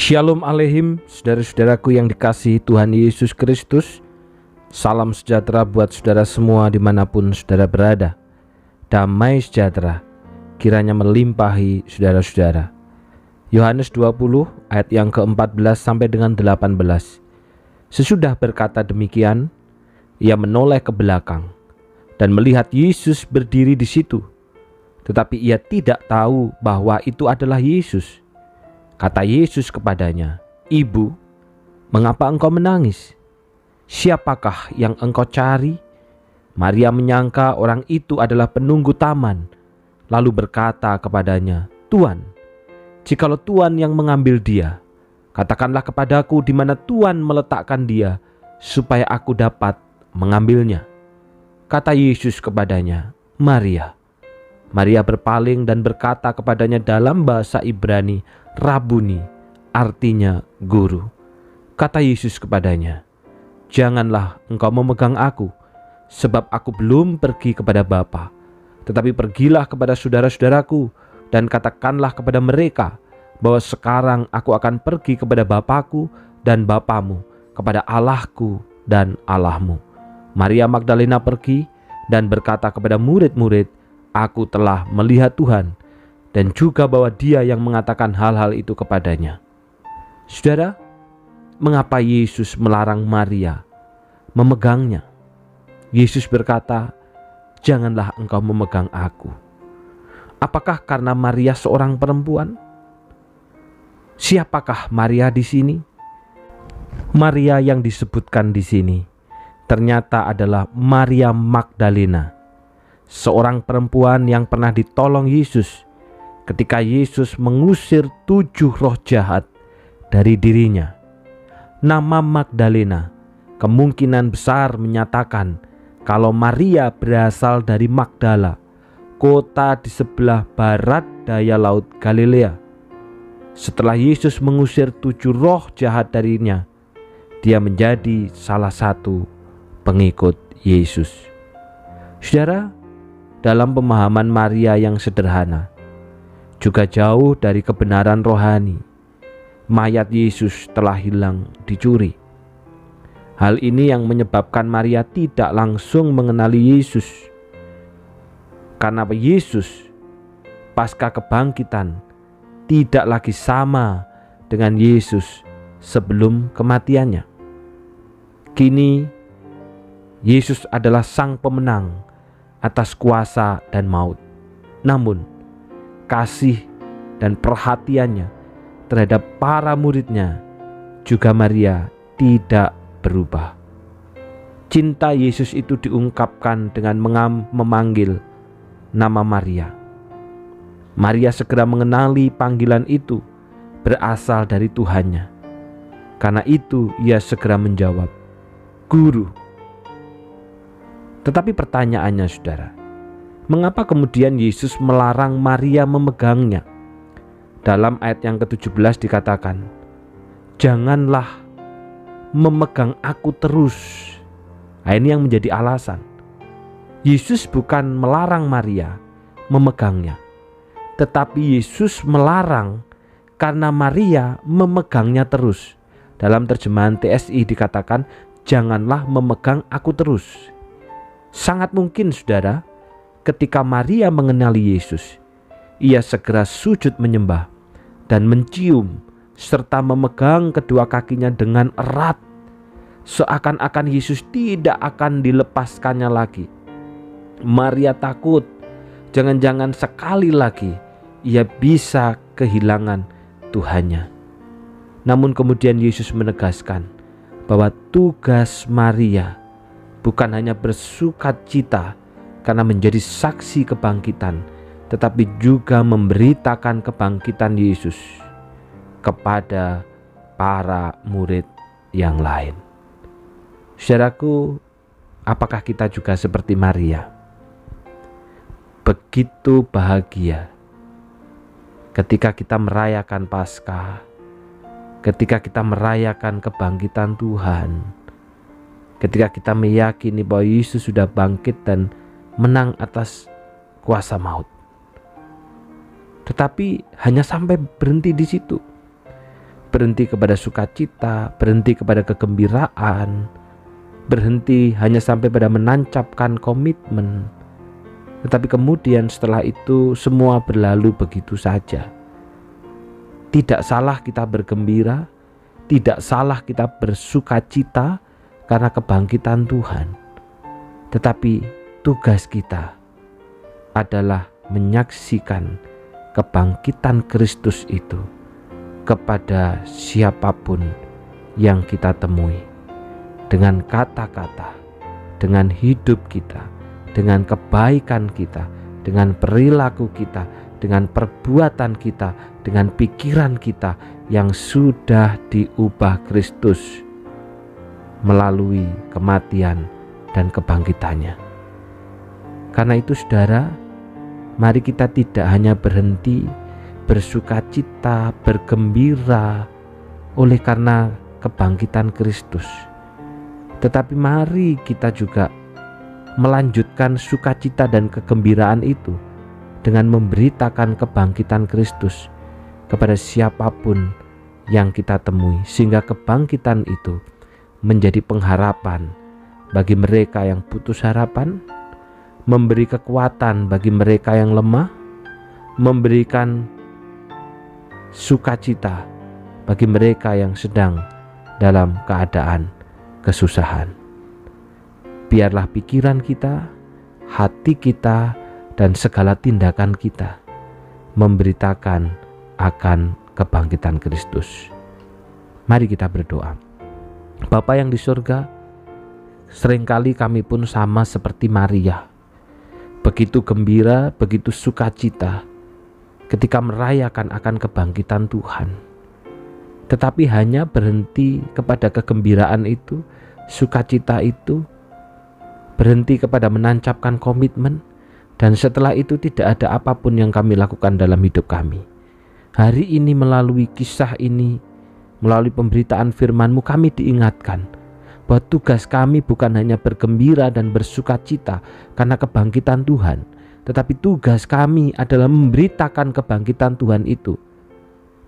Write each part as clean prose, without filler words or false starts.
Shalom Aleihim, saudara-saudaraku yang dikasihi Tuhan Yesus Kristus. Salam sejahtera buat saudara semua dimanapun saudara berada. Damai sejahtera kiranya melimpahi saudara-saudara. Yohanes 20 ayat yang ke-14 sampai dengan 18. Sesudah berkata demikian, ia menoleh ke belakang dan melihat Yesus berdiri di situ. Tetapi ia tidak tahu bahwa itu adalah Yesus. Kata Yesus kepadanya, "Ibu, mengapa engkau menangis? Siapakah yang engkau cari?" Maria menyangka orang itu adalah penunggu taman, lalu berkata kepadanya, "Tuan, jikalau Tuan yang mengambil dia, katakanlah kepadaku di mana Tuan meletakkan dia, supaya aku dapat mengambilnya." Kata Yesus kepadanya, "Maria." Maria berpaling dan berkata kepadanya dalam bahasa Ibrani, "Rabuni," artinya guru. Kata Yesus kepadanya, "Janganlah engkau memegang aku, sebab aku belum pergi kepada Bapa. Tetapi pergilah kepada saudara-saudaraku dan katakanlah kepada mereka bahwa sekarang aku akan pergi kepada Bapakku dan Bapamu, kepada Allahku dan Allahmu." Maria Magdalena pergi dan berkata kepada murid-murid, "Aku telah melihat Tuhan," dan juga bahwa dia yang mengatakan hal-hal itu kepadanya. Saudara, mengapa Yesus melarang Maria memegangnya? Yesus berkata, "Janganlah engkau memegang aku." Apakah karena Maria seorang perempuan? Siapakah Maria di sini? Maria yang disebutkan di sini ternyata adalah Maria Magdalena, seorang perempuan yang pernah ditolong Yesus ketika Yesus mengusir 7 roh jahat dari dirinya. Nama Magdalena kemungkinan besar menyatakan kalau Maria berasal dari Magdala, kota di sebelah barat daya laut Galilea. Setelah Yesus mengusir 7 roh jahat darinya, dia menjadi salah satu pengikut Yesus. Saudara, dalam pemahaman Maria yang sederhana, juga jauh dari kebenaran rohani, mayat Yesus telah hilang dicuri. Hal ini yang menyebabkan Maria tidak langsung mengenali Yesus. Karena Yesus pasca kebangkitan tidak lagi sama dengan Yesus sebelum kematiannya. Kini Yesus adalah sang pemenang atas kuasa dan maut. Namun kasih dan perhatiannya terhadap para muridnya, juga Maria, tidak berubah. Cinta Yesus itu diungkapkan dengan memanggil nama Maria. Maria segera mengenali panggilan itu berasal dari Tuhannya. Karena itu ia segera menjawab, "Guru." Tetapi pertanyaannya, saudara, mengapa kemudian Yesus melarang Maria memegangnya? Dalam ayat yang ke-17 dikatakan, "Janganlah memegang aku terus." Nah, ini yang menjadi alasan. Yesus bukan melarang Maria memegangnya, tetapi Yesus melarang karena Maria memegangnya terus. Dalam terjemahan TSI dikatakan, "Janganlah memegang aku terus." Sangat mungkin, saudara, ketika Maria mengenali Yesus, ia segera sujud menyembah dan mencium serta memegang kedua kakinya dengan erat, seakan-akan Yesus tidak akan dilepaskannya lagi. Maria takut, jangan-jangan sekali lagi ia bisa kehilangan Tuhannya. Namun kemudian Yesus menegaskan bahwa tugas Maria bukan hanya bersukacita karena menjadi saksi kebangkitan, tetapi juga memberitakan kebangkitan Yesus kepada para murid yang lain. Saudaraku, apakah kita juga seperti Maria? Begitu bahagia ketika kita merayakan Paskah, ketika kita merayakan kebangkitan Tuhan, ketika kita meyakini bahwa Yesus sudah bangkit dan menang atas kuasa maut. Tetapi hanya sampai berhenti di situ. berhenti kepada sukacita, berhenti kepada kegembiraan, berhenti hanya sampai pada menancapkan komitmen. Tetapi kemudian setelah itu semua berlalu begitu saja. Tidak salah kita bergembira, tidak salah kita bersukacita karena kebangkitan Tuhan. Tetapi tugas kita adalah menyaksikan kebangkitan Kristus itu kepada siapapun yang kita temui, dengan kata-kata, dengan hidup kita, dengan kebaikan kita, dengan perilaku kita, dengan perbuatan kita, dengan pikiran kita yang sudah diubah Kristus melalui kematian dan kebangkitannya. Karena itu saudara, mari kita tidak hanya berhenti bersukacita, bergembira oleh karena kebangkitan Kristus, tetapi mari kita juga melanjutkan sukacita dan kegembiraan itu dengan memberitakan kebangkitan Kristus kepada siapapun yang kita temui, sehingga kebangkitan itu menjadi pengharapan bagi mereka yang putus harapan, memberi kekuatan bagi mereka yang lemah, memberikan sukacita bagi mereka yang sedang dalam keadaan kesusahan. Biarlah pikiran kita, hati kita, dan segala tindakan kita memberitakan akan kebangkitan Kristus. Mari kita berdoa. Bapa yang di surga, seringkali kami pun sama seperti Maria, begitu gembira, begitu sukacita ketika merayakan akan kebangkitan Tuhan, tetapi hanya berhenti kepada kegembiraan itu, sukacita itu, berhenti kepada menancapkan komitmen, dan setelah itu tidak ada apapun yang kami lakukan dalam hidup kami. Hari ini melalui kisah ini, melalui pemberitaan firman-Mu, kami diingatkan bahwa tugas kami bukan hanya bergembira dan bersukacita karena kebangkitan Tuhan, tetapi tugas kami adalah memberitakan kebangkitan Tuhan itu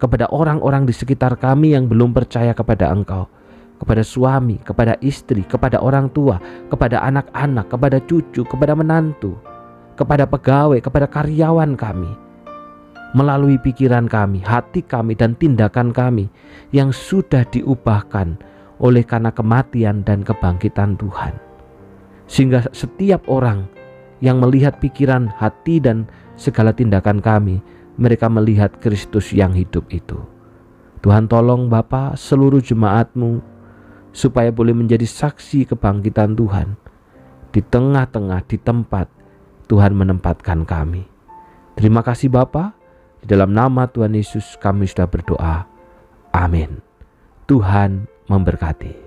kepada orang-orang di sekitar kami yang belum percaya kepada Engkau, kepada suami, kepada istri, kepada orang tua, kepada anak-anak, kepada cucu, kepada menantu, kepada pegawai, kepada karyawan kami, melalui pikiran kami, hati kami, dan tindakan kami yang sudah diubahkan oleh karena kematian dan kebangkitan Tuhan. Sehingga setiap orang yang melihat pikiran, hati, dan segala tindakan kami, mereka melihat Kristus yang hidup itu. Tuhan tolong Bapa seluruh jemaat-Mu supaya boleh menjadi saksi kebangkitan Tuhan di tengah-tengah, di tempat Tuhan menempatkan kami. Terima kasih Bapa, di dalam nama Tuhan Yesus kami sudah berdoa. Amin. Tuhan memberkati.